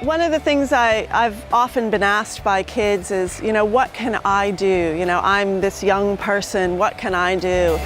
One of the things I've often been asked by kids is, what can I do? I'm this young person, what can I do?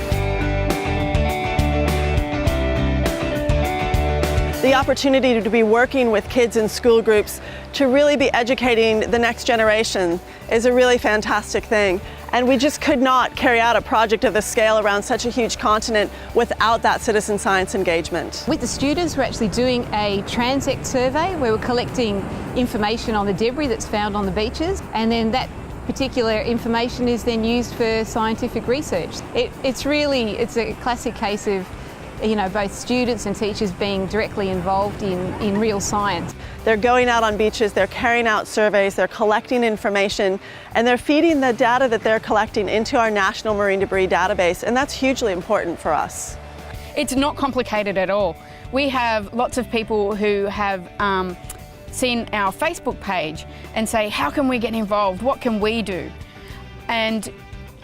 The opportunity to be working with kids in school groups to really be educating the next generation is a really fantastic thing. And we just could not carry out a project of this scale around such a huge continent without that citizen science engagement. With the students, we're actually doing a transect survey where we're collecting information on the debris that's found on the beaches, and then that particular information is then used for scientific research. It's a classic case of both students and teachers being directly involved in real science. They're going out on beaches, they're carrying out surveys, they're collecting information, and they're feeding the data that they're collecting into our National Marine Debris Database, and that's hugely important for us. It's not complicated at all. We have lots of people who have seen our Facebook page and say, how can we get involved? What can we do? And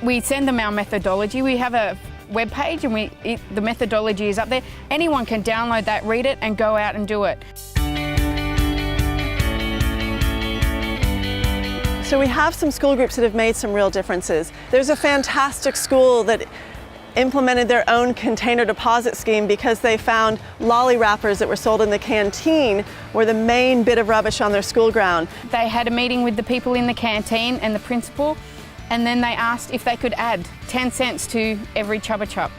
we send them our methodology. We have a web page and the methodology is up there. Anyone can download that, read it, and go out and do it. So we have some school groups that have made some real differences. There's a fantastic school that implemented their own container deposit scheme because they found lolly wrappers that were sold in the canteen were the main bit of rubbish on their school ground. They had a meeting with the people in the canteen and the principal, and then they asked if they could add 10 cents to every Chubba Chup.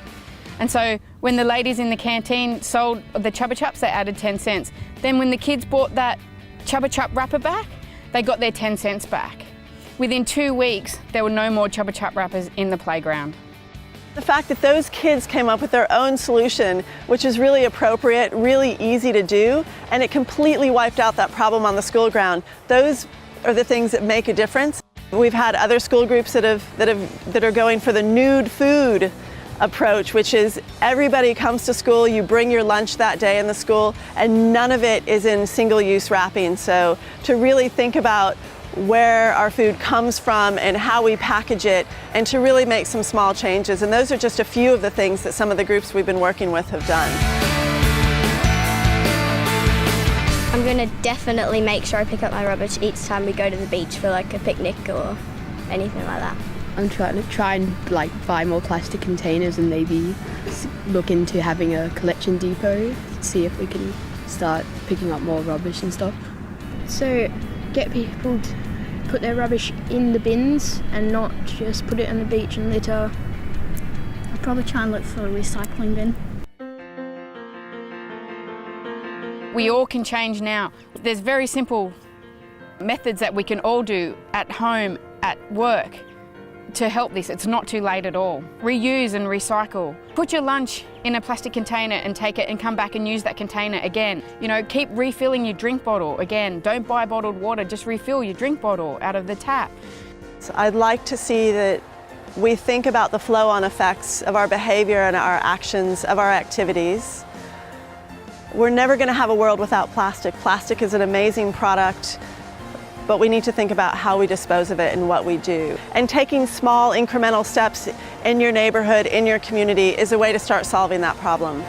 And so when the ladies in the canteen sold the Chubba Chups, they added 10 cents. Then when the kids bought that Chubba Chup wrapper back, they got their 10 cents back. Within 2 weeks, there were no more Chubba Chup wrappers in the playground. The fact that those kids came up with their own solution, which is really appropriate, really easy to do, and it completely wiped out that problem on the school ground, those are the things that make a difference. We've had other school groups that are going for the nude food approach, which is everybody comes to school, you bring your lunch that day in the school, and none of it is in single-use wrapping. So to really think about where our food comes from and how we package it, and to really make some small changes. And those are just a few of the things that some of the groups we've been working with have done. I'm going to definitely make sure I pick up my rubbish each time we go to the beach for like a picnic or anything like that. I'm trying to buy more plastic containers and maybe look into having a collection depot, see if we can start picking up more rubbish and stuff. So get people to put their rubbish in the bins and not just put it on the beach and litter. I'll probably try and look for a recycling bin. We all can change now. There's very simple methods that we can all do at home, at work, to help this. It's not too late at all. Reuse and recycle. Put your lunch in a plastic container and take it and come back and use that container again. Keep refilling your drink bottle again. Don't buy bottled water, just refill your drink bottle out of the tap. So I'd like to see that we think about the flow-on effects of our behavior and our actions, of our activities. We're never going to have a world without plastic. Plastic is an amazing product, but we need to think about how we dispose of it and what we do. And taking small incremental steps in your neighborhood, in your community, is a way to start solving that problem.